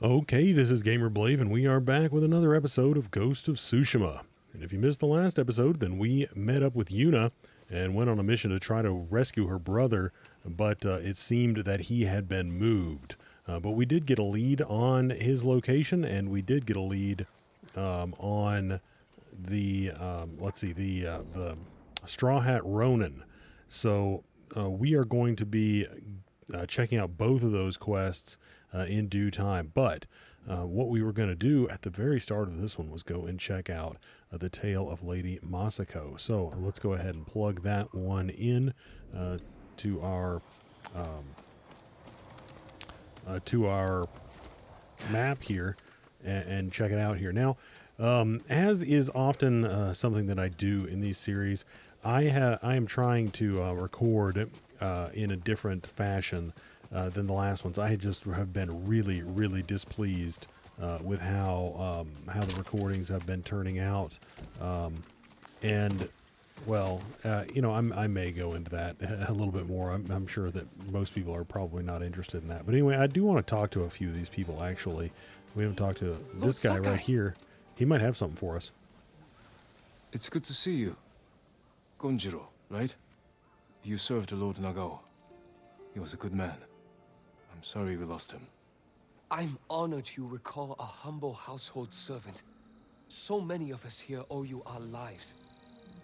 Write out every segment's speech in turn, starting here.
Okay, this is Gamer Blave, and we are back with another episode of Ghost of Tsushima. And if you missed the last episode, then we met up with Yuna and went on a mission to try to rescue her brother, but it seemed that he had been moved. But we did get a lead on his location, and we did get a lead on the, the Straw Hat Ronin. So we are going to be checking out both of those quests in due time. But what we were going to do at the very start of this one was go and check out the Tale of Lady Masako. So let's go ahead and plug that one in to our map here and check it out here. Now, as is often something that I do in these series, I am trying to record in a different fashion than the last ones. I just have been really, really displeased with how the recordings have been turning out, and well, I may go into that a little bit more. I'm sure that most people are probably not interested in that, but anyway, I do want to talk to a few of these people. Actually, we haven't talked to this guy right here. He might have something for us. It's good to see you, Gonjiro, right? You served Lord Nagao. He was a good man. I'm sorry we lost him. I'm honored you recall a humble household servant. So many of us here owe you our lives.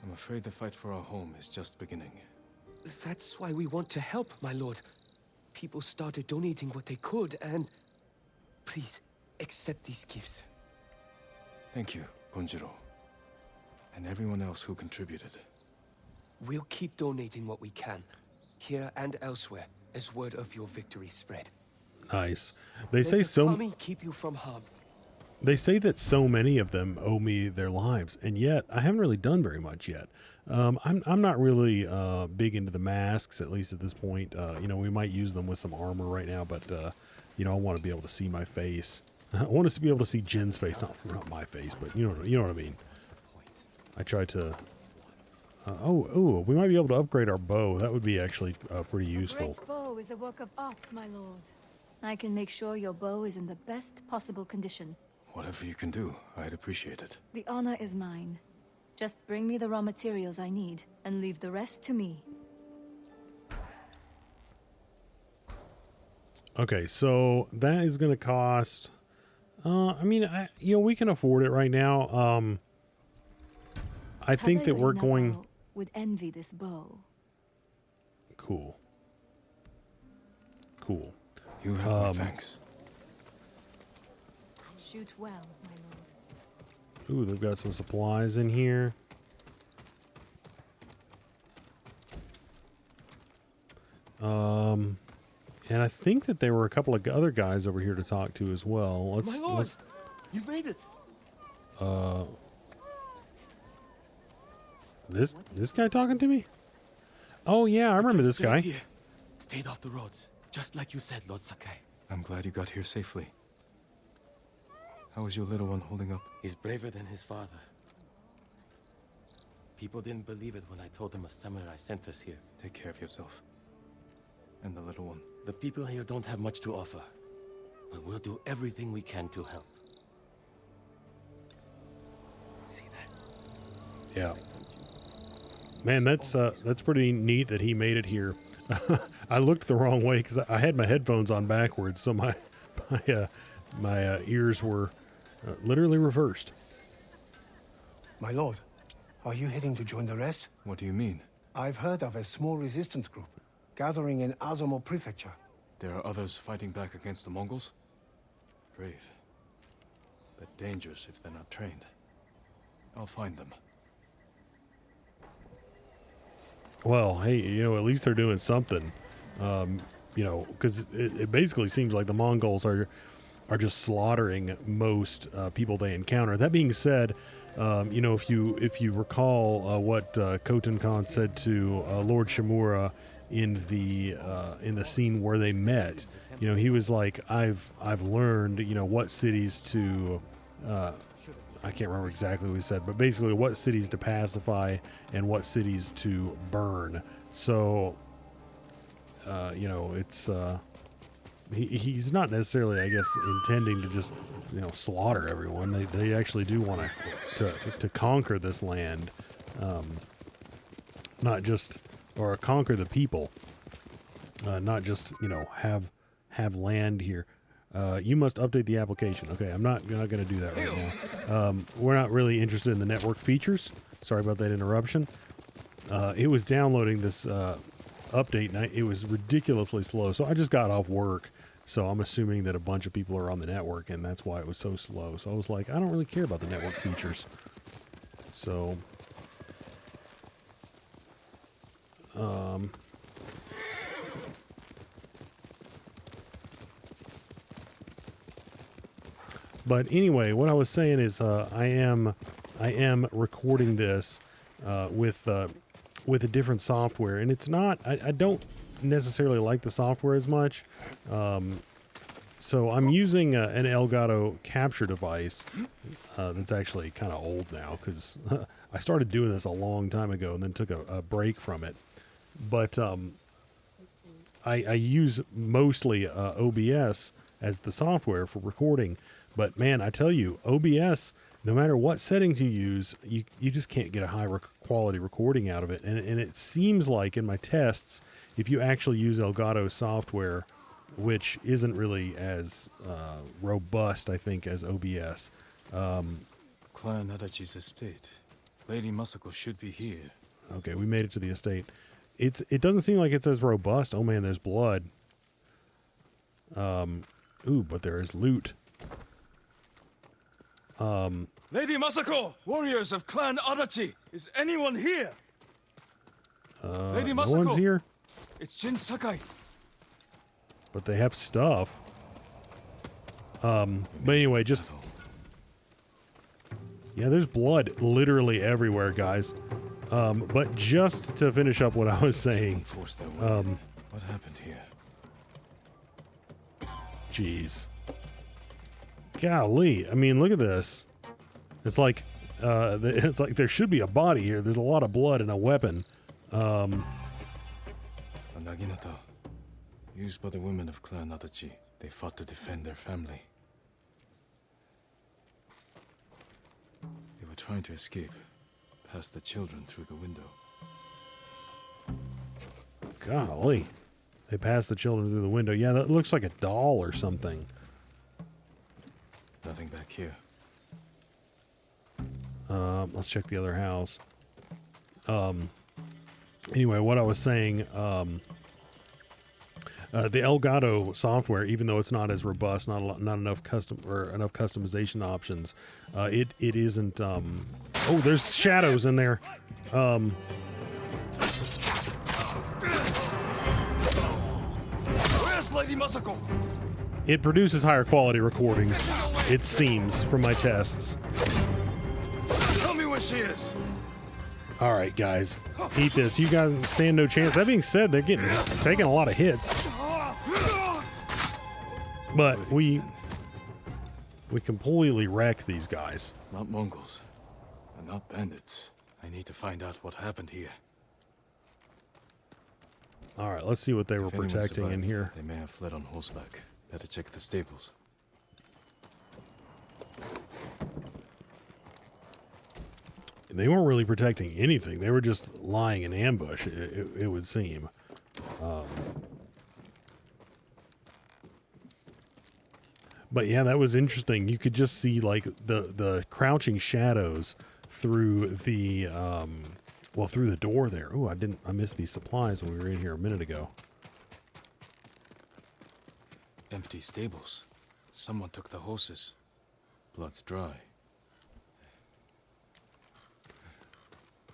I'm afraid the fight for our home is just beginning. That's why we want to help, my lord. People started donating what they could, and please, accept these gifts. Thank you, Gonjiro. And everyone else who contributed. We'll keep donating what we can, here and elsewhere, as word of your victory spread. Nice. They say keep you from harm. They say that so many of them owe me their lives, and yet I haven't really done very much yet. I'm not really big into the masks, at least at this point. We might use them with some armor right now, but I want to be able to see my face. I want to be able to see Jin's face, not my face, but you know what I mean. I try to. We might be able to upgrade our bow. That would be actually pretty useful. A great bow is a work of art, my lord. I can make sure your bow is in the best possible condition. Whatever you can do, I'd appreciate it. The honor is mine. Just bring me the raw materials I need, and leave the rest to me. Okay, so that is going to cost. We can afford it right now. I think that we're going. Would envy this bow. Cool. You have my thanks. Shoot well, my lord. Ooh, they've got some supplies in here. And I think that there were a couple of other guys over here to talk to as well. Let's You made it. This guy talking to me? Oh yeah, I remember this guy. Here. Stayed off the roads, just like you said, Lord Sakai. I'm glad you got here safely. How is your little one holding up? He's braver than his father. People didn't believe it when I told them a samurai sent us here. Take care of yourself. And the little one. The people here don't have much to offer, but we'll do everything we can to help. See that? Yeah. Man, that's pretty neat that he made it here. I looked the wrong way because I had my headphones on backwards, so my ears were literally reversed. My lord, are you heading to join the rest? What do you mean? I've heard of a small resistance group gathering in Azamo Prefecture. There are others fighting back against the Mongols? Brave. But dangerous if they're not trained. I'll find them. Well, hey, at least they're doing something. Because it basically seems like the Mongols are just slaughtering most people they encounter. That being said, if you recall what Khotun Khan said to Lord Shimura in the scene where they met, he was like, I've learned what cities to. I can't remember exactly what he said, but basically what cities to pacify and what cities to burn. So, it's he's not necessarily, I guess, intending to just, slaughter everyone. They actually do want to conquer this land, not just, or conquer the people, not just, have land here. You must update the application. Okay, I'm not going to do that right now. We're not really interested in the network features. Sorry about that interruption. It was downloading this update, and it was ridiculously slow. So I just got off work, so I'm assuming that a bunch of people are on the network, and that's why it was so slow. So I was like, I don't really care about the network features. So, but anyway, what I was saying is, I am recording this with a different software, and it's not. I don't necessarily like the software as much. So I'm using an Elgato capture device that's actually kind of old now, because I started doing this a long time ago and then took a break from it. But I use mostly OBS as the software for recording. But man, I tell you, OBS, no matter what settings you use, you just can't get a high quality recording out of it. And it seems like in my tests, if you actually use Elgato software, which isn't really as robust, I think, as OBS. Clan Adachi's estate. Lady Masako should be here. Okay, we made it to the estate. It doesn't seem like it's as robust. Oh man, there's blood. Ooh, but there is loot. Lady Masako! Warriors of Clan Adachi! Is anyone here? Lady No Masako! one's here, It's Jin Sakai. but they have stuff. But anyway, just... Yeah, there's blood literally everywhere, guys. But just to finish up what I was saying... Force their way in. What happened here? Jeez. Golly. I mean, look at this. It's like there should be a body here. There's a lot of blood and a weapon. A naginata. Used by the women of Clan Adachi. They fought to defend their family. They were trying to escape. Past the children through the window. Golly. They passed the children through the window. Yeah, that looks like a doll or something. Nothing back here. Let's check the other house. Anyway, what I was saying, the Elgato software, even though it's not as robust, not enough enough customization options, it isn't. Oh, there's shadows in there. Where's Lady Masako? It produces higher quality recordings, it seems, from my tests. Tell me where she is. All right, guys, eat this. You guys stand no chance. That being said, they're taking a lot of hits, but we completely wrecked these guys. Not Mongols. And not bandits. I need to find out what happened here. All right, let's see what they were If anyone protecting in survived, here. They may have fled on horseback. Better check the stables. They weren't really protecting anything. They were just lying in ambush, it would seem. But yeah, that was interesting. You could just see like the crouching shadows through the through the door there. Oh, I missed these supplies when we were in here a minute ago. Empty stables. Someone took the horses. Blood's dry.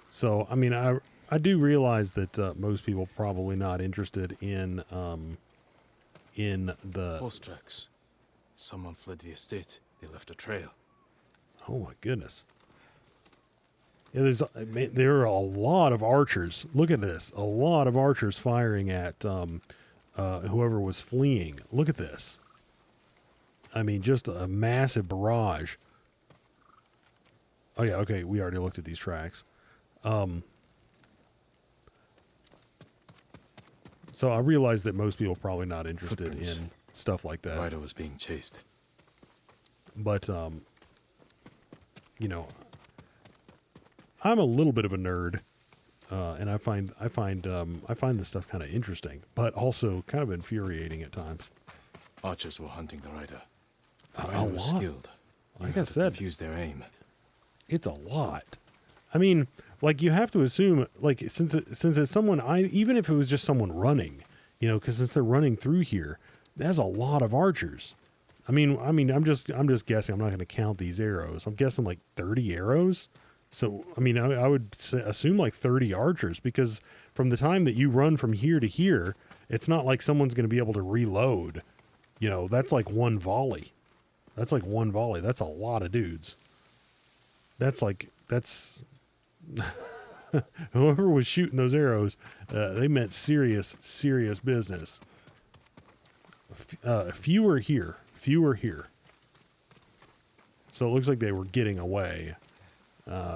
So, I mean, I do realize that most people probably not interested in the... Horse tracks. Someone fled the estate. They left a trail. Oh my goodness. Yeah, there are a lot of archers. Look at this. A lot of archers firing at whoever was fleeing. Look at this. I mean, just a massive barrage. Oh yeah, okay, we already looked at these tracks. So I realize that most people are probably not interested Footprints. in stuff like that. The rider was being chased. But you know, I'm a little bit of a nerd, and I find this stuff kind of interesting, but also kind of infuriating at times. Archers were hunting the rider. A The rider was lot. skilled. Like You I had to said, confuse their aim. it's a lot. I mean, like you have to assume, like since it's someone, even if it was just someone running, you know, because since they're running through here, that's a lot of archers. I mean, I'm just guessing. I'm not going to count these arrows. I'm guessing like 30 arrows. So, I mean, I would assume like 30 archers, because from the time that you run from here to here, it's not like someone's going to be able to reload. You know, that's like one volley. That's like one volley. That's a lot of dudes. That's whoever was shooting those arrows, they meant serious business. Fewer here. So it looks like they were getting away.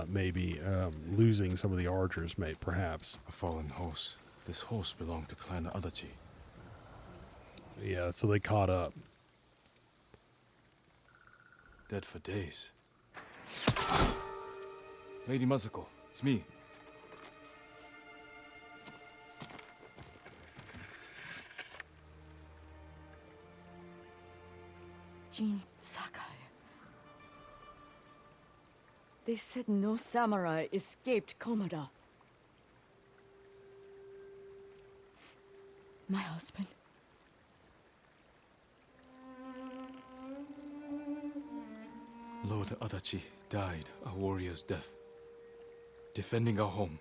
Maybe losing some of the archers, perhaps. A fallen horse. This horse belonged to Clan Adachi. Yeah, so they caught up. Dead for days. Lady Masako, it's me. Jin Sakai. They said no samurai escaped Komoda. My husband. Lord Adachi died a warrior's death, defending our home.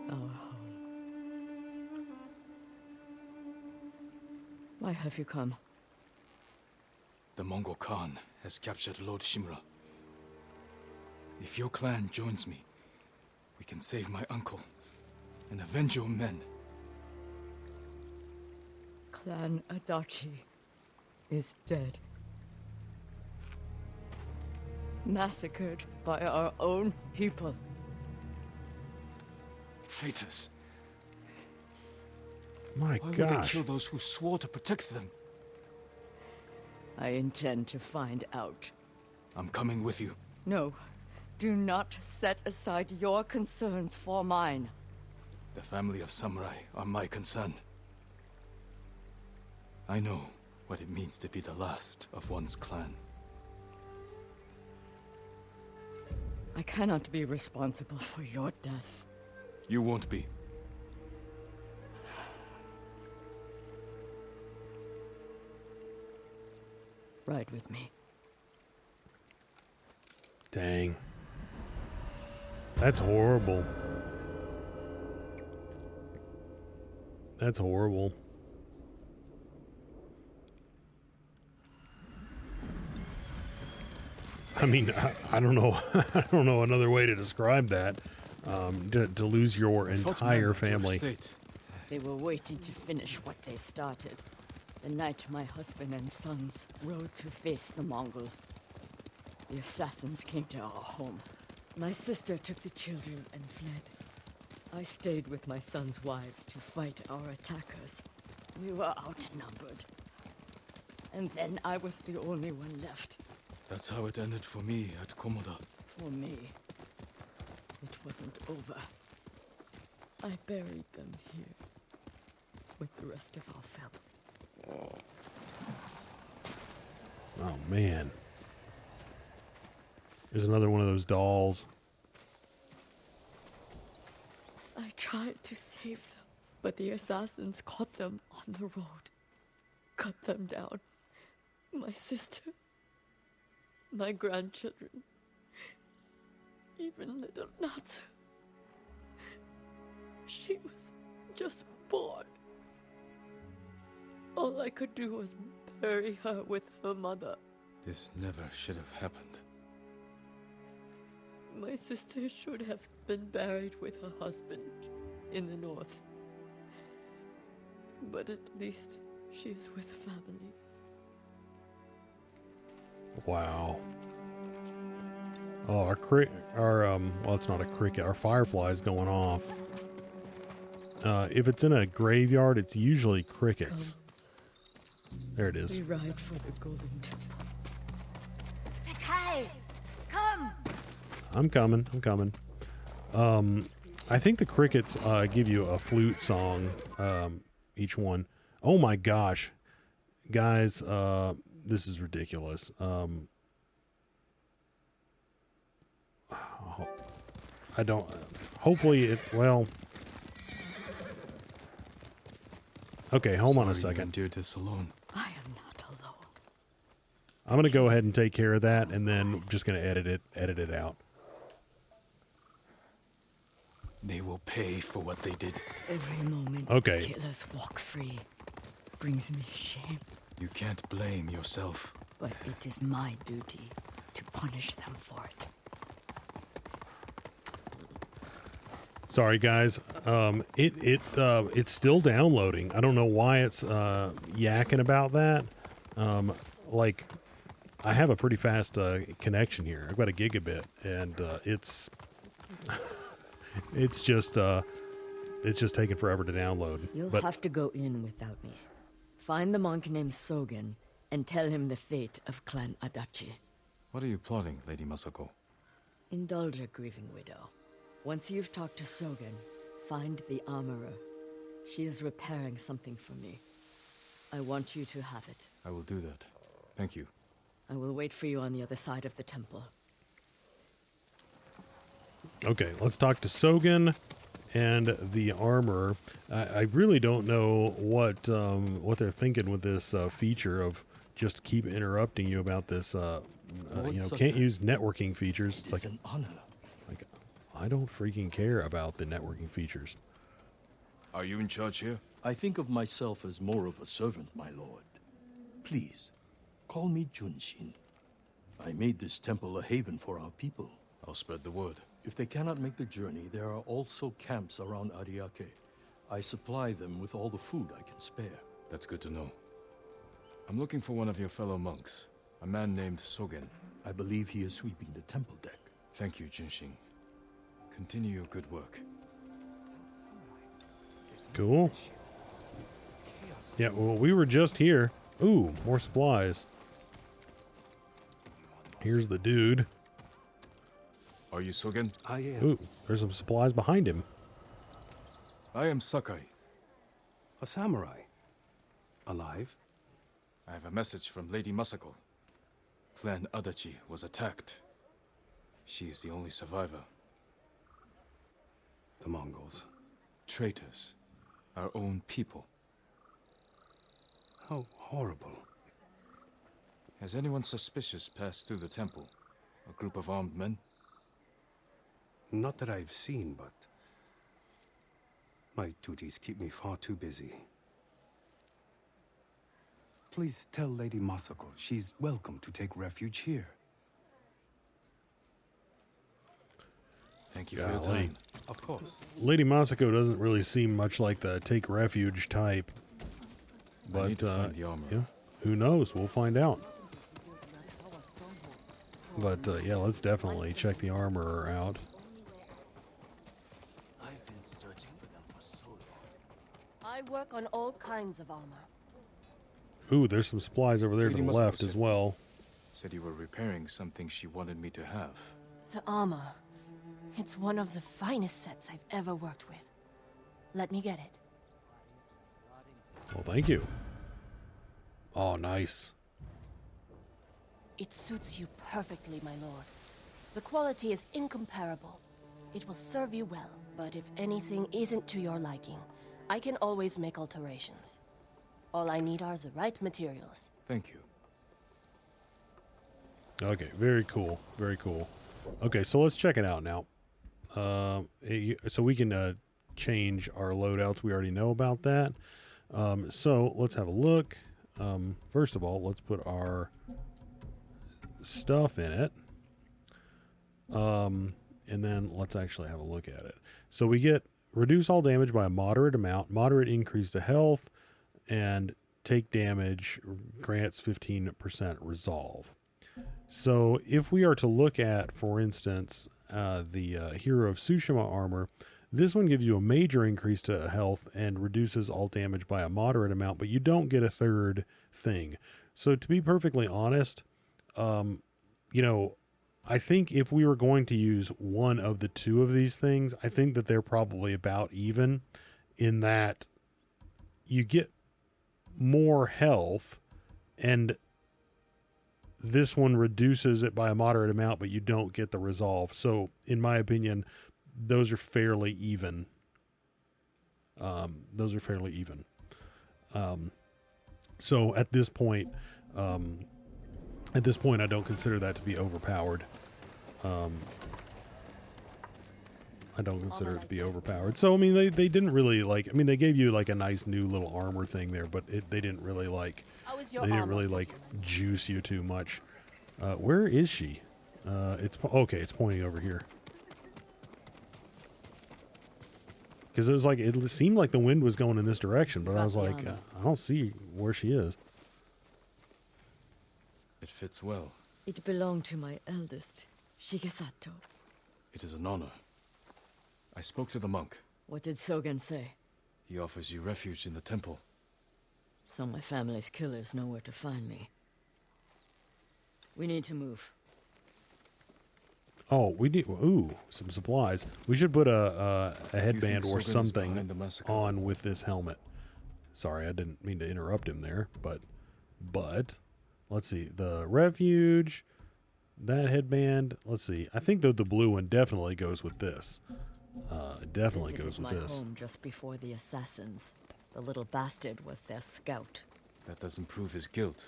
Our home. Why have you come? The Mongol Khan has captured Lord Shimura. If your clan joins me, we can save my uncle and avenge your men. Clan Adachi is dead. Massacred by our own people. Traitors! My Why would they gosh. kill those who swore to protect them? I intend to find out. I'm coming with you. No, do not set aside your concerns for mine. The family of samurai are my concern. I know what it means to be the last of one's clan. I cannot be responsible for your death. You won't be. Ride with me. Dang. That's horrible. That's horrible. I mean, I don't know. I don't know another way to describe that. To lose your entire family. They were waiting to finish what they started. The night my husband and sons rode to face the Mongols. The assassins came to our home. My sister took the children and fled. I stayed with my sons' wives to fight our attackers. We were outnumbered. And then I was the only one left. That's how it ended for me at Komoda. For me, it wasn't over. I buried them here with the rest of our family. Oh, man. There's another one of those dolls. I tried to save them, but the assassins caught them on the road. Cut them down. My sister, my grandchildren, even little Natsu. She was just born. All I could do was bury her with her mother. This never should have happened. My sister should have been buried with her husband in the north. But at least she is with family. Wow. Oh, well, it's not a cricket. Our firefly's going off. If it's in a graveyard, it's usually crickets. There it is. We ride for the golden temple. Sakai! Come! I'm coming. I'm coming. I think the crickets give you a flute song, each one. Oh my gosh. Guys, this is ridiculous. I don't... Hopefully it... Well... Okay, hold on a Sorry you second. endured this alone. I am not alone. I'm going to go ahead and take care of that, and then I'm just going to edit it out. They will pay for what they did. Every moment Okay. the killers walk free brings me shame. You can't blame yourself. But it is my duty to punish them for it. Sorry, guys. It's still downloading. I don't know why it's yakking about that. Like, I have a pretty fast connection here. I've got a gigabit, and it's it's just taking forever to download. You'll But have to go in without me. Find the monk named Sogen and tell him the fate of Clan Adachi. What are you plotting, Lady Masako? Indulge a grieving widow. Once you've talked to Sogen, find the armorer. She is repairing something for me. I want you to have it. I will do that. Thank you. I will wait for you on the other side of the temple. okay, let's talk to Sogen and the armorer. I really don't know what they're thinking with this feature of just keep interrupting you about this. Can't use networking features. It's like an honor. I don't freaking care about the networking features. Are you in charge here? I think of myself as more of a servant, my lord. Please, call me Junshin. I made this temple a haven for our people. I'll spread the word. If they cannot make the journey, there are also camps around Ariake. I supply them with all the food I can spare. That's good to know. I'm looking for one of your fellow monks, a man named Sogen. I believe he is sweeping the temple deck. Thank you, Junshin. Continue your good work. Cool. Yeah, well, we were just here. Ooh, more supplies. Here's the dude. Are you Sogen? I am Ooh, there's some supplies behind him. I am Sakai. a samurai. Alive? I have a message from Lady Masako. Clan Adachi was attacked. She is the only survivor. The Mongols. Traitors. Our own people. How horrible. Has anyone suspicious passed through the temple? A group of armed men? Not that I've seen, but my duties keep me far too busy. Please tell Lady Masako she's welcome to take refuge here. Thank you for your Golly. time. Of course. Lady Masako doesn't really seem much like the take refuge type. But, I need to find the armor. yeah, who knows? We'll find out. But, yeah, let's definitely check the armorer out. I've been searching for them for so long. I work on all kinds of armor. Ooh, there's some supplies over there to Lady the Masako left as said- well. Said you were repairing something she wanted me to have. The armor. It's one of the finest sets I've ever worked with. Let me get it. Well, thank you. Oh, nice. It suits you perfectly, my lord. The quality is incomparable. It will serve you well, but if anything isn't to your liking, I can always make alterations. All I need are the right materials. Thank you. Okay, very cool. Very cool. Okay, so let's check it out now. So we can change our loadouts. We already know about that. So let's have a look. First of all, let's put our stuff in it. And then let's actually have a look at it. So we get reduce all damage by a moderate amount, moderate increase to health, and take damage grants 15% resolve. So if we are to look at, for instance, the Hero of Tsushima armor, This one gives you a major increase to health and reduces all damage by a moderate amount, but you don't get a third thing. So to be perfectly honest, I think if we were going to use one of the two of these things, I think that they're probably about even, in that you get more health and this one reduces it by a moderate amount, but you don't get the resolve. So in my opinion, those are fairly even. So at this point, I don't consider that to be overpowered. So, I mean, they didn't really they gave you like a nice new little armor thing there, but they didn't really juice you too much. Where is she? It's pointing over here. Because it seemed like the wind was going in this direction, but I was like, I don't see where she is. It fits well. It belonged to my eldest, Shigesato. It is an honor. I spoke to the monk. What did Sogen say? He offers you refuge in the temple. So my family's killers know where to find me. We need to move. Oh, we need some supplies. We should put a headband or something on with this helmet. Sorry, I didn't mean to interrupt him there, but let's see. The refuge, that headband. Let's see. I think that the blue one definitely goes with this. It definitely goes with this. Home just before the assassins. The little bastard was their scout. That doesn't prove his guilt.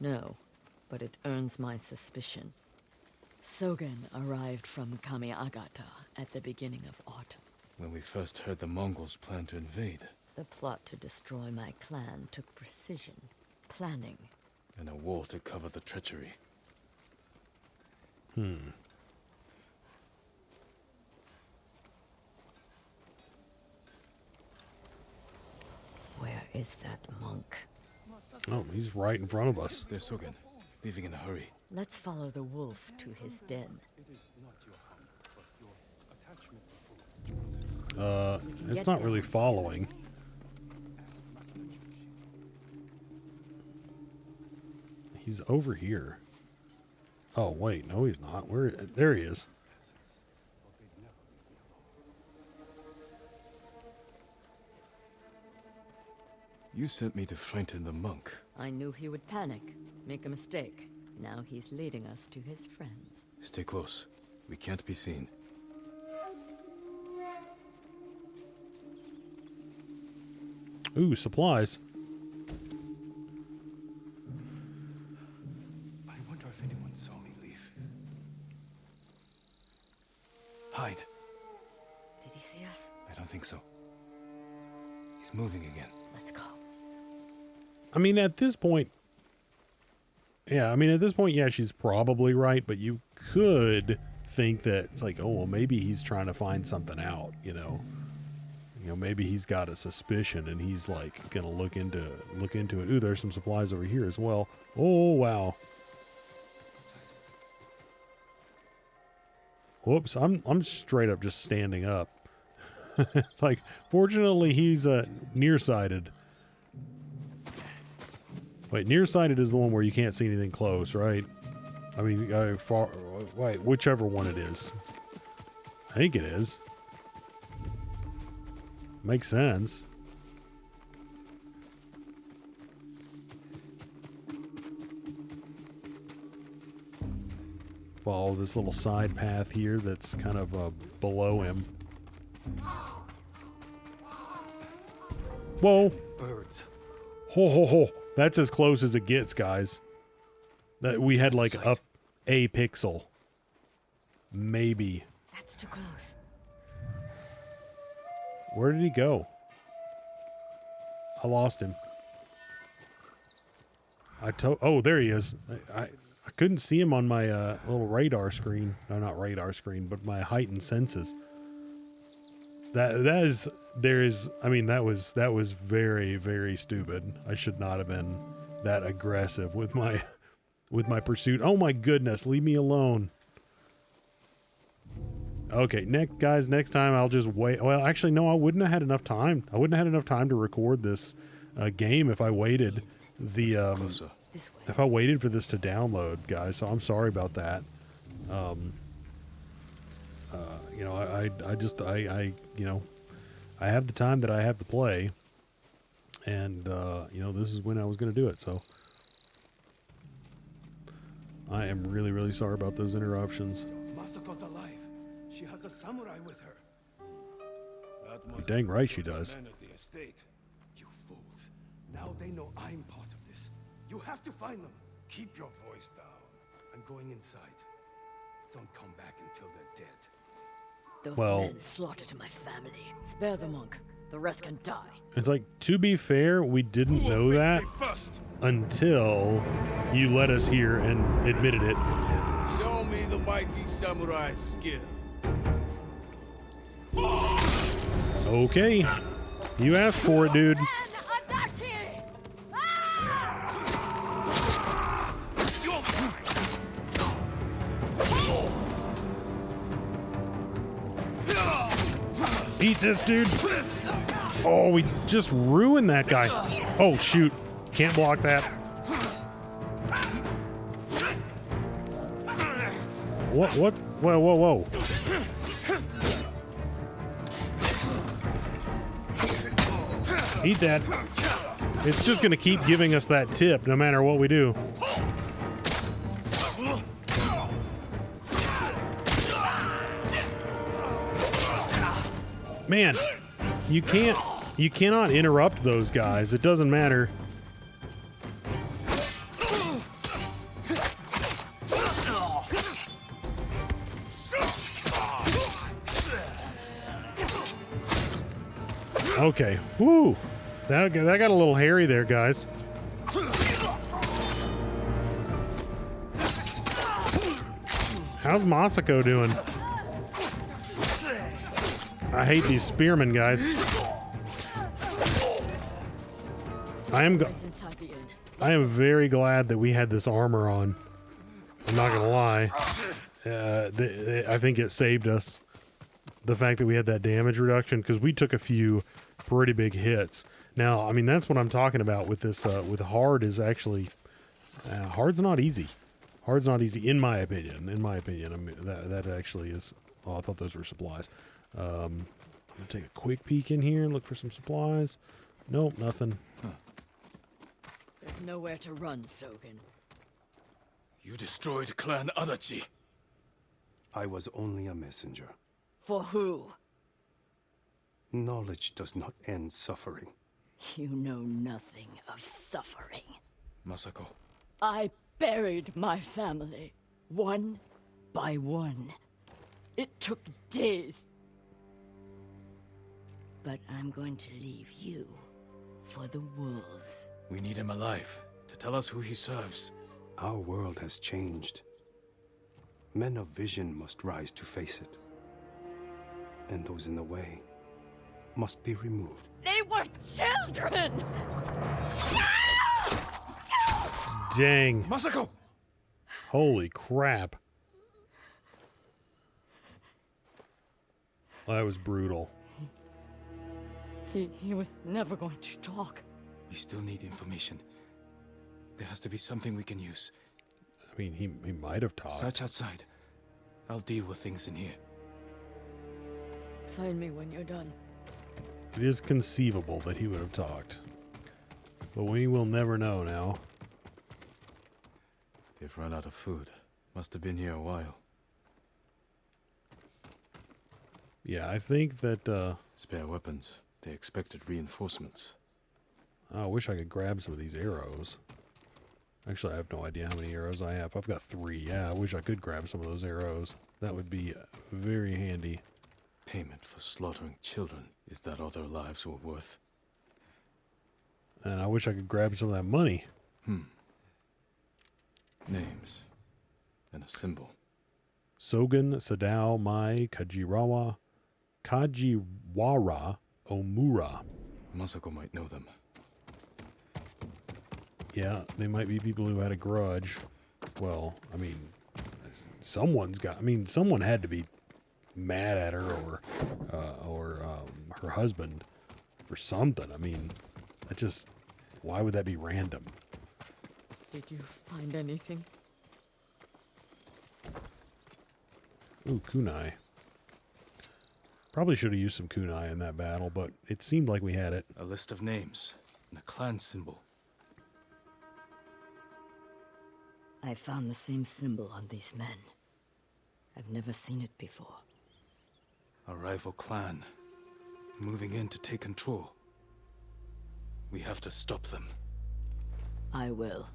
No, but it earns my suspicion. Sogen arrived from Kamiagata at the beginning of autumn. When we first heard the Mongols plan to invade. The plot to destroy my clan took precision, planning, and a war to cover the treachery. Where is that monk? Oh, he's right in front of us. There's Sogen, leaving in a hurry. Let's follow the wolf to his den. It's not really following. He's over here. Oh, wait. No, he's not. There he is. You sent me to frighten the monk. I knew he would panic, make a mistake. Now he's leading us to his friends. Stay close. We can't be seen. Ooh, supplies. I wonder if anyone saw me leave. Hide. Did he see us? I don't think so. He's moving again. Let's go. I mean, at this point, yeah, she's probably right, but you could think that it's like, oh, well, maybe he's trying to find something out, maybe he's got a suspicion and he's like gonna look into it. Ooh, there's some supplies over here as well. Oh, wow. Whoops, I'm straight up just standing up. It's like, fortunately, he's nearsighted. Wait, nearsighted is the one where you can't see anything close, right? I mean, whichever one it is. I think it is. Makes sense. Follow this little side path here that's kind of below him. Whoa. Birds. Ho, ho, ho. That's as close as it gets, guys. That we had like up a pixel. Maybe. That's too close. Where did he go? I lost him. Oh, there he is. I couldn't see him on my little radar screen. No, not radar screen, but my heightened senses. That was very, very stupid. I should not have been that aggressive with my pursuit. Oh my goodness, leave me alone. Okay, guys, next time I'll just wait. Well, actually, no, I wouldn't have had enough time. I wouldn't have had enough time to record this game if I waited Closer. This way. if I waited for this to download, guys. So I'm sorry about that. You know, I you know, I have the time that I have to play, and you know, this is when I was going to do it. So I am really, really sorry about those interruptions. Masako's alive. She has a samurai with her. You're dang right she does. Men at the estate. You fools. Now they know I'm part of this. You have to find them. Keep your voice down. I'm going inside. Don't come back until they're dead. Those Well- men slaughtered my family. Spare the monk. The rest can die. It's like, to be fair, we didn't know that First, until you let us hear and admitted it. show me the mighty samurai skill. Okay. You asked for it, dude. Eat this, dude. Oh, we just ruined that guy. Oh, shoot. Can't block that. What? Whoa, whoa, whoa. Eat that. It's just going to keep giving us that tip no matter what we do. Man, you cannot interrupt those guys. It doesn't matter. Okay. Woo. That got a little hairy there, guys. How's Masako doing? I hate these spearmen, guys. I am Inside the inn. I am very glad that we had this armor on. I'm not gonna lie. I think it saved us. The fact that we had that damage reduction, because we took a few pretty big hits. Now, I mean, that's what I'm talking about with this. With hard is actually hard's not easy. Hard's not easy, in my opinion. In my opinion, I mean, that actually is. Oh, I thought those were supplies. I'm gonna take a quick peek in here and look for some supplies. Nope, nothing. There's nowhere to run, Sogen. You destroyed Clan Adachi. I was only a messenger. For who? Knowledge does not end suffering. You know nothing of suffering. Masako. I buried my family, one by one. It took days. But I'm going to leave you for the wolves. We need him alive to tell us who he serves. Our world has changed. Men of vision must rise to face it. And those in the way must be removed. They were children! Dang. Masako! Holy crap. That was brutal. He was never going to talk. We still need information. There has to be something we can use. I mean, he might have talked. Search outside. I'll deal with things in here. Find me when you're done. It is conceivable that he would have talked. But we will never know now. They've run out of food. Must have been here a while. Yeah, I think that, Spare weapons. They expected reinforcements. I wish I could grab some of these arrows. Actually, I have no idea how many arrows I have. I've got 3. Yeah, I wish I could grab some of those arrows. That would be very handy. Payment for slaughtering children. Is that all their lives were worth? And I wish I could grab some of that money. Names. And a symbol. Sogen, Sadao, Mai, Kajiwara, Omura. Masako might know them. Yeah, they might be people who had a grudge. Well, I mean, someone had to be mad at her or her husband for something. I mean, that just, why would that be random? Did you find anything? Ooh, kunai. Probably should have used some kunai in that battle, but it seemed like we had it. A list of names and a clan symbol. I found the same symbol on these men. I've never seen it before. A rival clan, moving in to take control. We have to stop them. I will.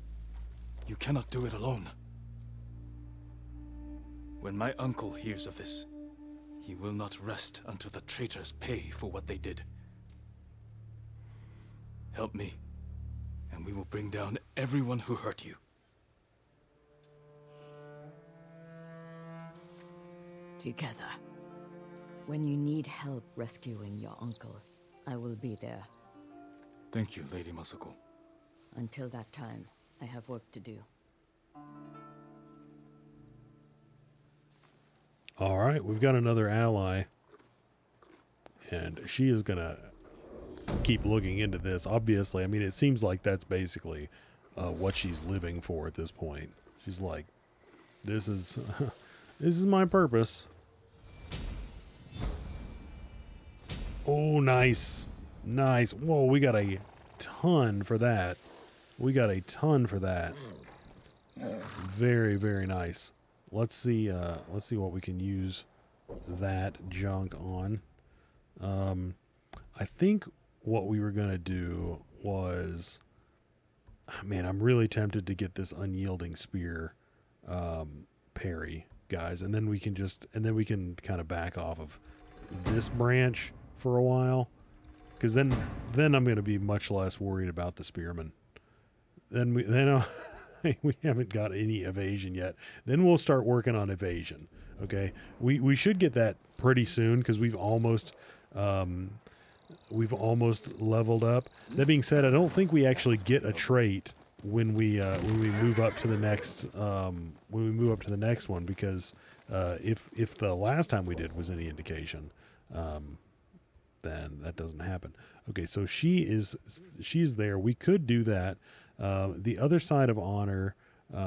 You cannot do it alone. When my uncle hears of this, he will not rest until the traitors pay for what they did. Help me, and we will bring down everyone who hurt you. Together. When you need help rescuing your uncle, I will be there. Thank you, Lady Masako. Until that time, I have work to do. All right, we've got another ally, and she is gonna keep looking into this. Obviously, I mean, it seems like that's basically what she's living for at this point. She's like, this is this is my purpose. Oh, nice. Nice. Whoa, we got a ton for that. We got a ton for that. Very, very nice. Let's see what we can use that junk on. I think what we were gonna do was, man, I'm really tempted to get this unyielding spear parry, guys, and then we can kind of back off of this branch for a while, because then I'm gonna be much less worried about the spearmen. Then we haven't got any evasion yet. Then we'll start working on evasion. Okay, we should get that pretty soon because we've almost leveled up. That being said, I don't think we actually get a trait when we move up to the next one, because if the last time we did was any indication, then that doesn't happen. Okay, so she's there. We could do that. The other side of honor,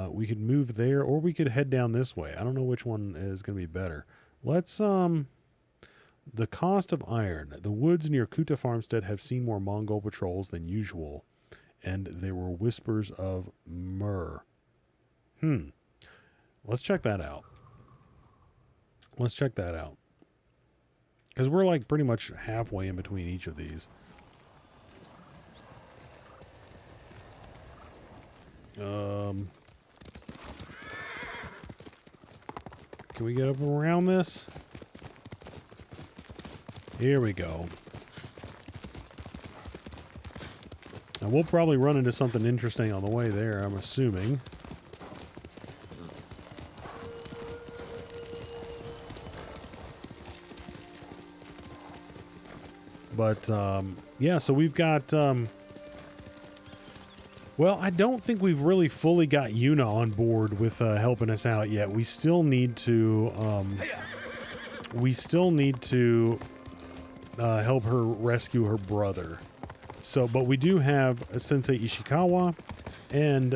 we could move there, or we could head down this way. I don't know which one is going to be better. Let's, the cost of iron. The woods near Kuta Farmstead have seen more Mongol patrols than usual, and there were whispers of myrrh. Let's check that out. Because we're like pretty much halfway in between each of these. Can we get up around this? Here we go. Now we'll probably run into something interesting on the way there, I'm assuming. But, yeah, so we've got, well, I don't think we've really fully got Yuna on board with helping us out yet. We still need to help her rescue her brother. So, but we do have Sensei Ishikawa and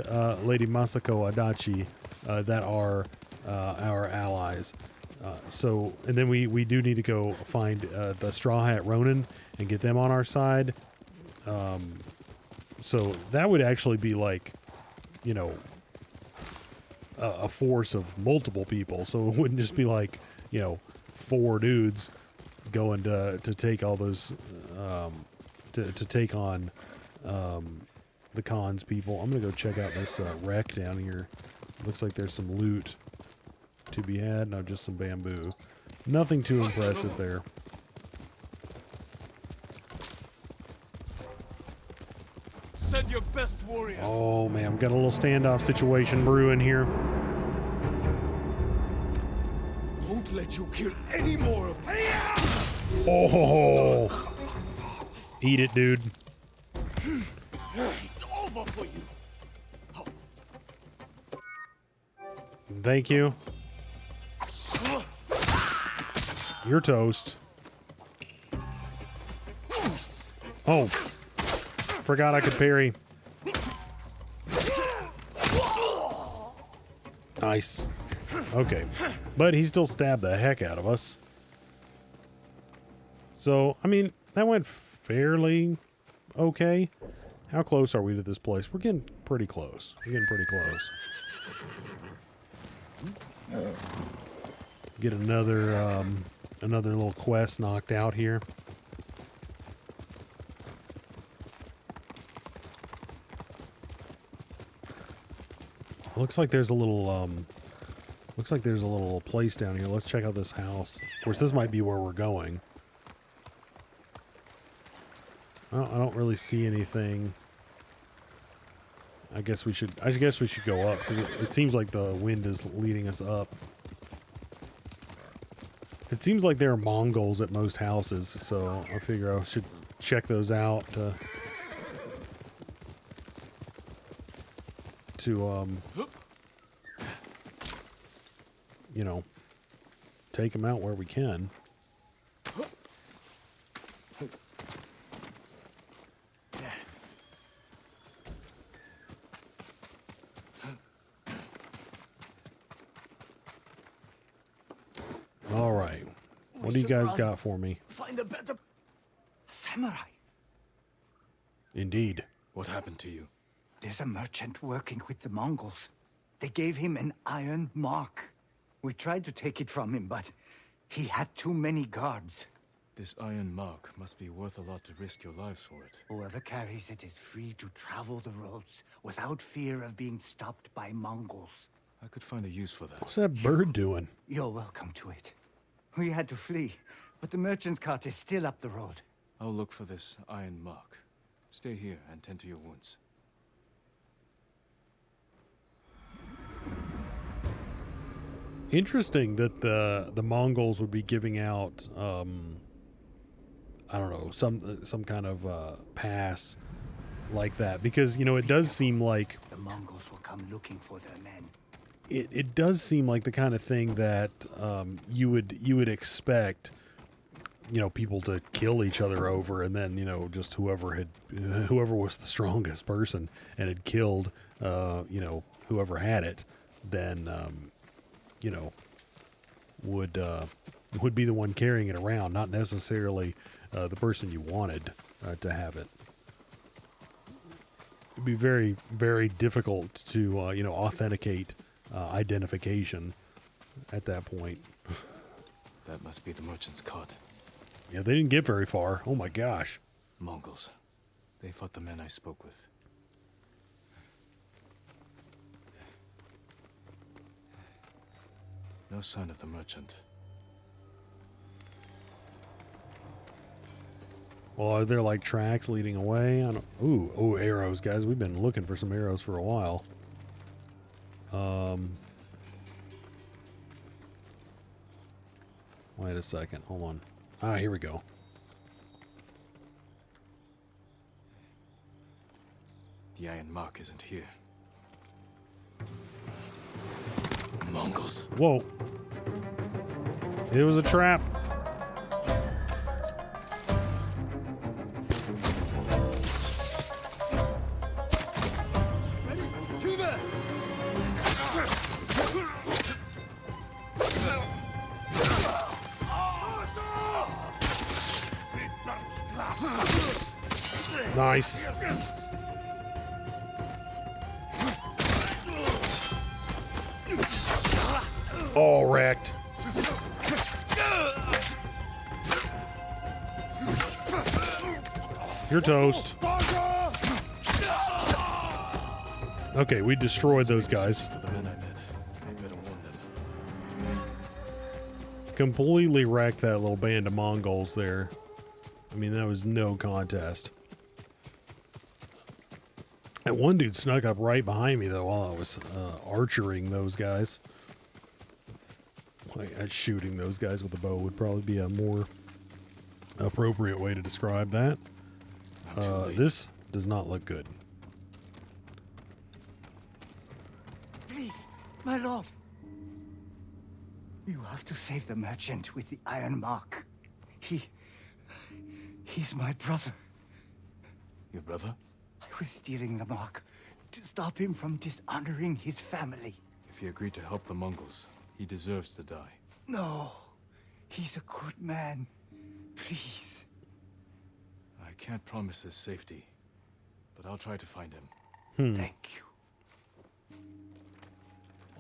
Lady Masako Adachi that are our allies. So, and then we do need to go find the Straw Hat Ronin and get them on our side. So that would actually be like, you know, a force of multiple people. So it wouldn't just be like, you know, 4 dudes going to take all those, to take on the Khan's people. I'm going to go check out this wreck down here. Looks like there's some loot to be had. No, just some bamboo. Nothing too impressive there. Send your best warrior. Oh man, we got a little standoff situation brewing here. Won't let you kill any more of them. Oh, eat it, dude. It's over for you. Thank you. You're toast. Oh. Forgot I could parry. Nice. Okay. But he still stabbed the heck out of us. So, I mean, that went fairly okay. How close are we to this place? We're getting pretty close. We're getting pretty close. Get another little quest knocked out here. Looks like there's a little place down here. Let's check out this house. Of course, this might be where we're going. Well, I don't really see anything. I guess we should go up because it seems like the wind is leading us up. It seems like there are Mongols at most houses, so I figure I should check those out to you know, take them out where we can. All right. What do you guys got for me? Find a better samurai. Indeed. What happened to you? There's a merchant working with the Mongols. They gave him an iron mark. We tried to take it from him, but he had too many guards. This iron mark must be worth a lot to risk your lives for it. Whoever carries it is free to travel the roads without fear of being stopped by Mongols. I could find a use for that. What's that bird doing? You're welcome to it. We had to flee, but the merchant's cart is still up the road. I'll look for this iron mark. Stay here and tend to your wounds. Interesting that the Mongols would be giving out I don't know, some kind of pass like that, because it does seem like the Mongols will come looking for their men. It does seem like the kind of thing that you would expect, people to kill each other over, and then just whoever was the strongest person and had killed whoever had it, then would be the one carrying it around, not necessarily the person you wanted to have it. It'd be very, very difficult to authenticate identification at that point. That must be the merchant's cart. Yeah, they didn't get very far. Oh my gosh. Mongols. They fought the men I spoke with. No sign of the merchant. Well, are there like tracks leading away? I don't. Ooh, arrows, guys. We've been looking for some arrows for a while. Wait a second. Hold on. Ah, here we go. The iron mark isn't here. Mongols. Whoa. It was a trap. Nice. All wrecked. You're toast. Okay, we destroyed those guys. For the men I met, I better warn them. Completely wrecked that little band of Mongols there. I mean, that was no contest. And one dude snuck up right behind me, though, while I was archering those guys. Like, shooting those guys with a bow would probably be a more appropriate way to describe that. This does not look good. Please, my lord. You have to save the merchant with the iron mark. He's my brother. Your brother? I was stealing the mark to stop him from dishonoring his family. If he agreed to help the Mongols, he deserves to die. No, he's a good man. Please. I can't promise his safety, but I'll try to find him. Thank you.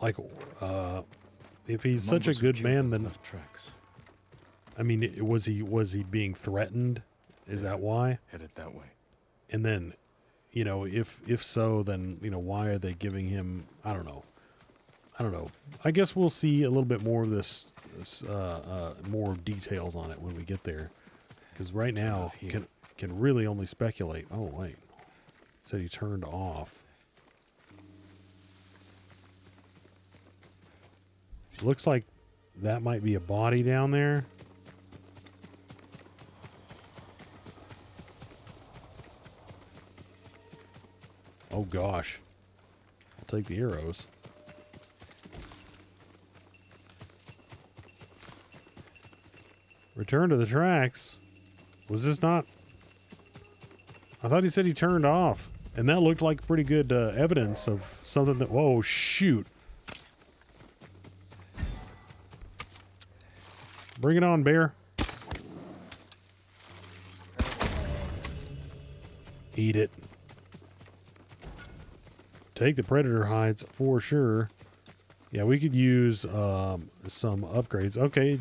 Like, if he's The such a Mongols who good killed man, him then left tracks, I mean, was he being threatened? Is that why? headed that way. And then, you know, if so, then, you know, why are they giving him? I don't know. I guess we'll see a little bit more of this, more details on it when we get there, because right now can really only speculate. Oh wait, it said he turned off. Looks like that might be a body down there. Oh gosh. I'll take the arrows. Return to the tracks. Was this not? I thought he said he turned off. And that looked like pretty good evidence of something that... Whoa, shoot. Bring it on, bear. Eat it. Take the predator hides for sure. Yeah, we could use some upgrades. Okay,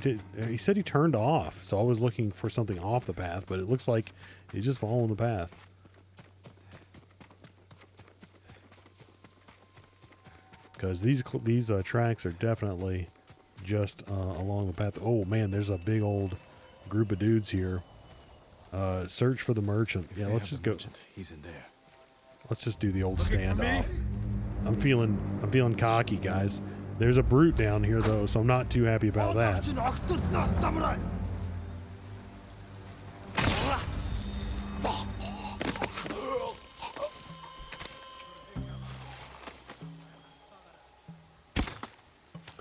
he said he turned off, so I was looking for something off the path, but it looks like he's just following the path. Because these tracks are definitely just along the path. Oh man, there's a big old group of dudes here. Search for the merchant. Yeah, let's just go. Merchant, he's in there. Let's just do the old standoff. I'm feeling cocky, guys. There's a brute down here though, so I'm not too happy about that.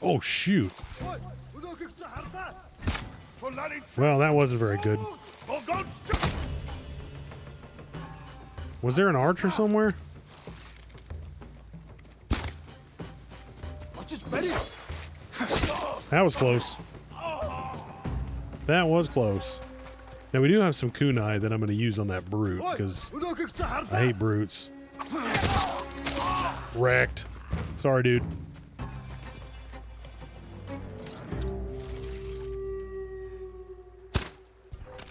Oh shoot. Well, that wasn't very good. Was there an archer somewhere? That was close. That was close. Now we do have some kunai that I'm going to use on that brute because I hate brutes. Wrecked. Sorry, dude.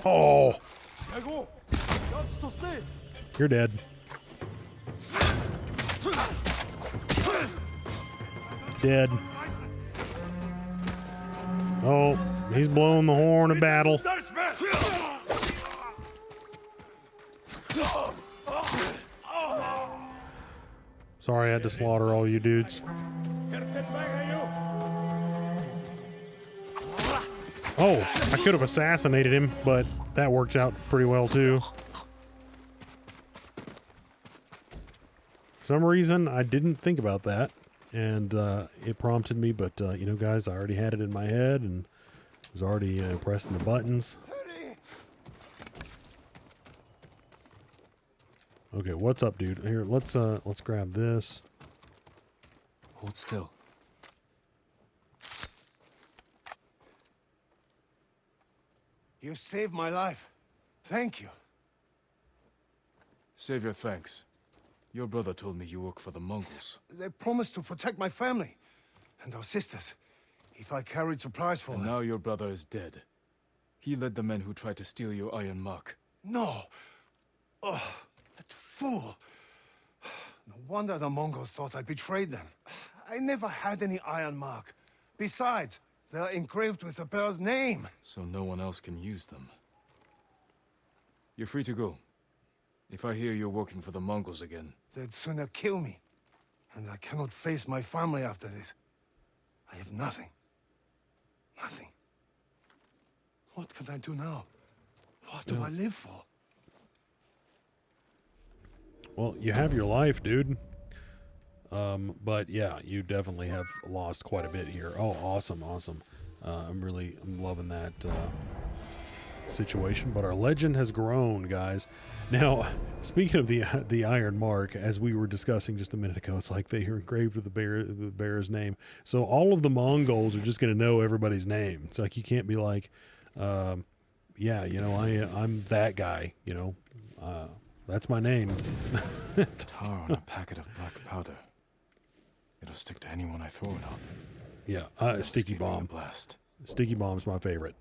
Oh. You're dead. Dead. Oh, he's blowing the horn of battle. Sorry I had to slaughter all you dudes. Oh, I could have assassinated him, but that works out pretty well too. For some reason, I didn't think about that, and it prompted me, but you know, guys, I already had it in my head and was already pressing the buttons. Okay, what's up, dude? Here, let's grab this. Hold still. You saved my life. Thank you. Save your thanks. Your brother told me you work for the Mongols. They promised to protect my family and our sisters if I carried supplies for And them. now your brother is dead. He led the men who tried to steal your iron mark. No. Oh, that fool. No wonder the Mongols thought I betrayed them. I never had any iron mark. Besides, they're engraved with the bear's name. So no one else can use them. You're free to go. If I hear you're working for the Mongols again. They'd sooner kill me. And I cannot face my family after this. I have nothing. Nothing. What can I do now? What do I live for? Well, you have your life, dude. But yeah, you definitely have lost quite a bit here. Oh, awesome, awesome. I'm loving that situation. But our legend has grown, guys. Now, speaking of the Iron Mark, as we were discussing just a minute ago, it's like they are engraved with the bear's name. So all of the Mongols are just going to know everybody's name. It's like you can't be like, yeah, I'm that guy. That's my name. Tar on a packet of black powder. It'll stick to anyone I throw it on. Yeah, sticky Give me a bomb. blast. Sticky bomb's my favorite.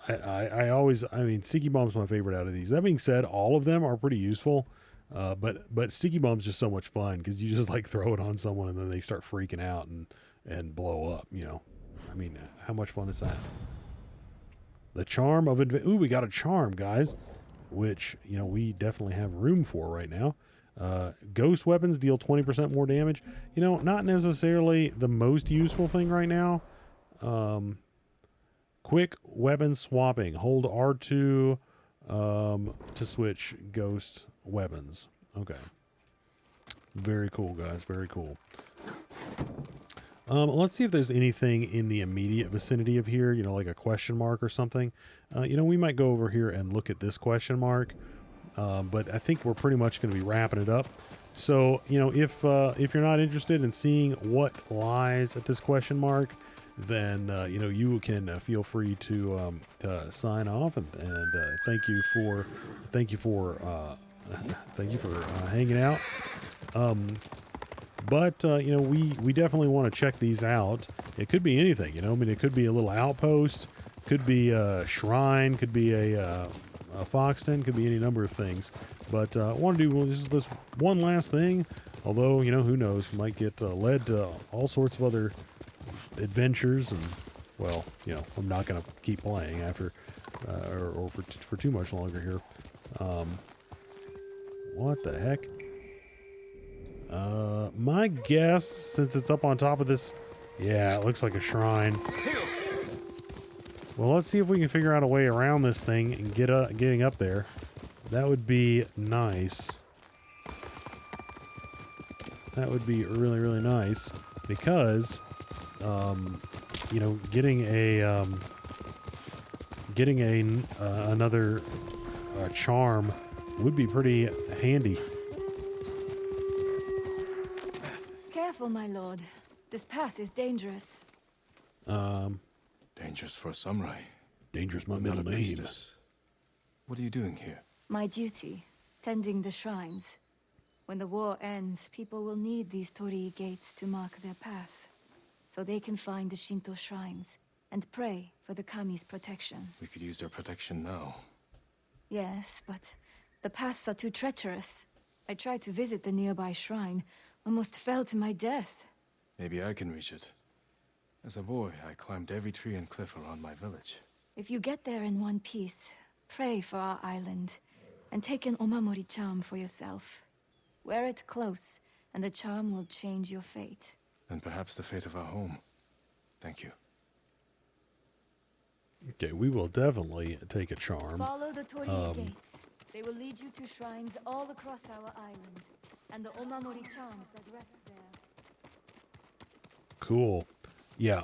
I mean, sticky bomb's my favorite out of these. That being said, all of them are pretty useful. But sticky bomb's just so much fun because you just like throw it on someone and then they start freaking out and blow up. I mean, how much fun is that? The charm of ooh, we got a charm, guys, which we definitely have room for right now. Ghost weapons deal 20% more damage. Not necessarily the most useful thing right now. Quick weapon swapping. Hold R2 to switch ghost weapons. Okay. Very cool, guys. Very cool. Let's see if there's anything in the immediate vicinity of here, like a question mark or something. We might go over here and look at this question mark. But I think we're pretty much going to be wrapping it up. So, if you're not interested in seeing what lies at this question mark, then, you can feel free to sign off and thank you for hanging out. But we definitely want to check these out. It could be anything, it could be a little outpost, could be a shrine, could be a Foxton, could be any number of things. But I want to do this one last thing. Although, who knows, might get led to all sorts of other adventures. And, well, I'm not going to keep playing after or for too much longer here. What the heck? My guess, since it's up on top of this, yeah, it looks like a shrine. Well, let's see if we can figure out a way around this thing and getting up there. That would be nice. That would be really, really nice because, getting another charm would be pretty handy. Careful, my lord. This path is dangerous. Dangerous for a samurai. Dangerous, my Not middle a name. priestess. What are you doing here? My duty, tending the shrines. When the war ends, people will need these torii gates to mark their path, so they can find the Shinto shrines and pray for the kami's protection. We could use their protection now. Yes, but the paths are too treacherous. I tried to visit the nearby shrine, almost fell to my death. Maybe I can reach it. As a boy, I climbed every tree and cliff around my village. If you get there in one piece, pray for our island, and take an omamori charm for yourself. Wear it close, and the charm will change your fate. And perhaps the fate of our home. Thank you. Okay, we will definitely take a charm. Follow the torii gates. They will lead you to shrines all across our island, and the omamori charms that rest there. Cool. Yeah,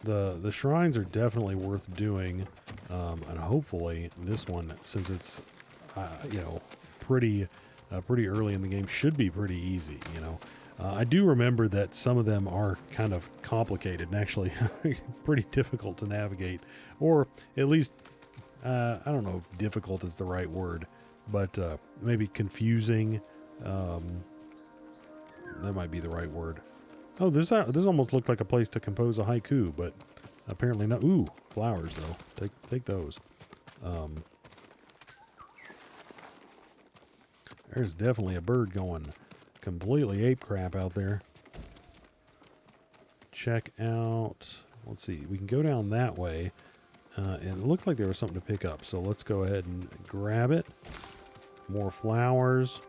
the shrines are definitely worth doing, and hopefully this one, since it's pretty early in the game, should be pretty easy. I do remember that some of them are kind of complicated and actually pretty difficult to navigate, or at least I don't know if difficult is the right word, but maybe confusing. That might be the right word. Oh, this almost looked like a place to compose a haiku, but apparently not. Ooh, flowers though. Take those. There's definitely a bird going completely ape crap out there. Check out. Let's see. We can go down that way, and it looked like there was something to pick up. So let's go ahead and grab it. More flowers,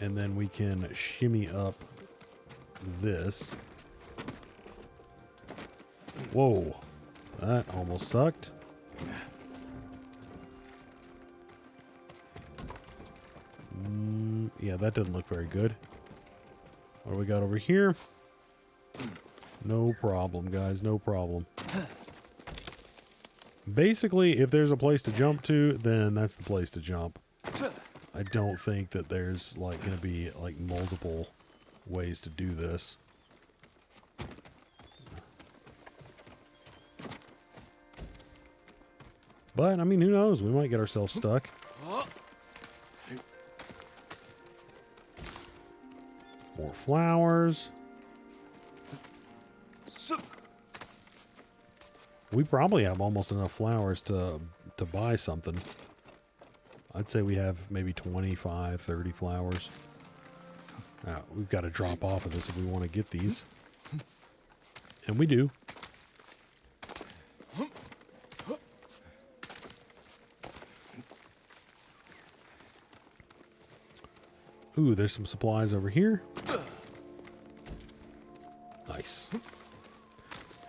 and then we can shimmy up this. Whoa, that almost sucked. Yeah, that doesn't look very good. What do we got over here? No problem, guys. No problem. Basically, if there's a place to jump to, then that's the place to jump. I don't think that there's like going to be like multiple ways to do this. But, I mean, who knows? We might get ourselves stuck. More flowers. We probably have almost enough flowers to buy something. I'd say we have maybe 25, 30 flowers. Now, we've got to drop off of this if we want to get these. And we do. Ooh, there's some supplies over here. Nice.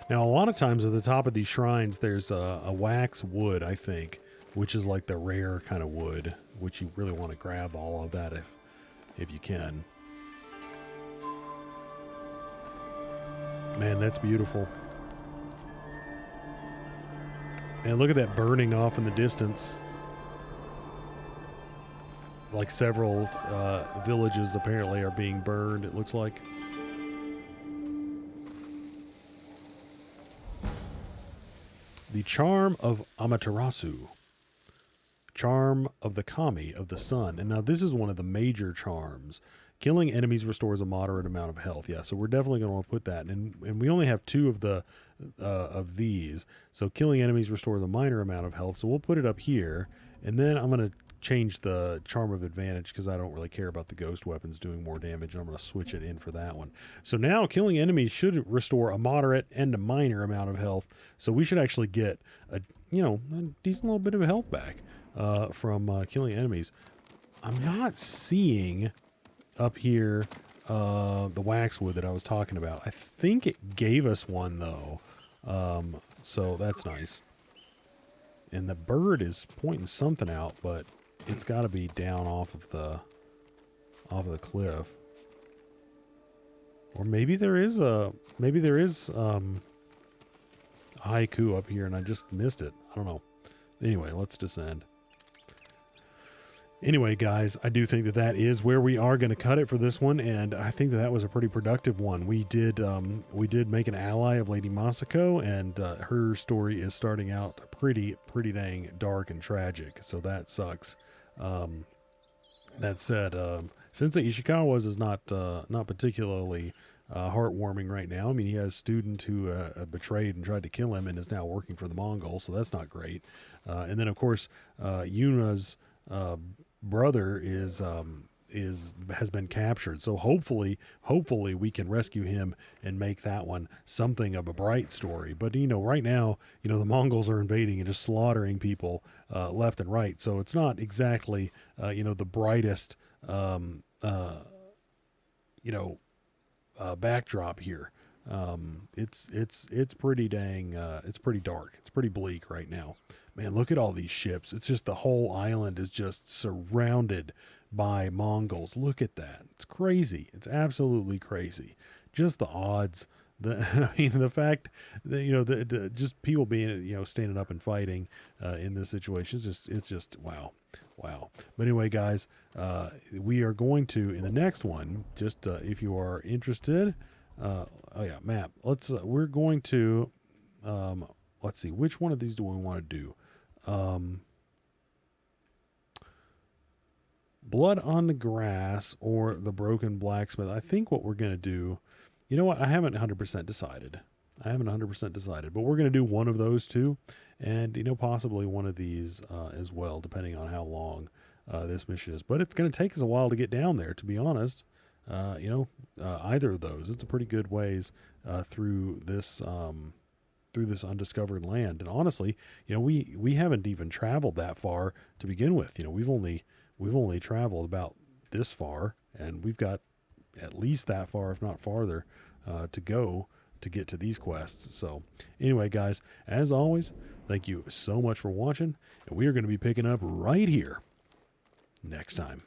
Now, a lot of times at the top of these shrines, there's a wax wood, I think, which is like the rare kind of wood, which you really want to grab all of that if you can. Man, that's beautiful. And look at that burning off in the distance. Like several villages apparently are being burned, it looks like. The Charm of Amaterasu. Charm of the Kami of the Sun. And now this is one of the major charms. Killing enemies restores a moderate amount of health. Yeah, so we're definitely going to want to put that. And we only have 2 of these. So killing enemies restores a minor amount of health. So we'll put it up here. And then I'm going to change the Charm of Advantage because I don't really care about the ghost weapons doing more damage. And I'm going to switch it in for that one. So now killing enemies should restore a moderate and a minor amount of health. So we should actually get a decent little bit of health back from killing enemies. I'm not seeing up here the waxwood that I was talking about. I think it gave us one though. So that's nice. And the bird is pointing something out, but it's got to be down off of the cliff. Or maybe there is a haiku up here and I just missed it. I don't know. Anyway, let's descend. Anyway, guys, I do think that is where we are going to cut it for this one, and I think that was a pretty productive one. We did make an ally of Lady Masako, and her story is starting out pretty dang dark and tragic, so that sucks. That said, Sensei Ishikawa's is not particularly heartwarming right now. I mean, he has a student who betrayed and tried to kill him and is now working for the Mongols, so that's not great. And then, of course, Yuna's brother has been captured. So hopefully we can rescue him and make that one something of a bright story. But right now, the Mongols are invading and just slaughtering people left and right. So it's not exactly the brightest backdrop here. It's pretty dang it's pretty dark. It's pretty bleak right now. Man, look at all these ships. It's just the whole island is just surrounded by Mongols. Look at that. It's crazy. It's absolutely crazy. Just the odds. The fact that just people being standing up and fighting in this situation it's just wow. But anyway, guys, we are going to in the next one. Just if you are interested, map. We're going to let's see, which one of these do we want to do? Blood on the Grass or the Broken Blacksmith. I think what we're going to do, you know what? I haven't 100% decided. But we're going to do one of those two and, possibly one of these as well, depending on how long this mission is. But it's going to take us a while to get down there, to be honest. Either of those. It's a pretty good ways through this undiscovered land. And honestly, we haven't even traveled that far to begin with. We've only traveled about this far, and we've got at least that far, if not farther, to go to get to these quests. So anyway, guys, as always, thank you so much for watching, and we are going to be picking up right here next time.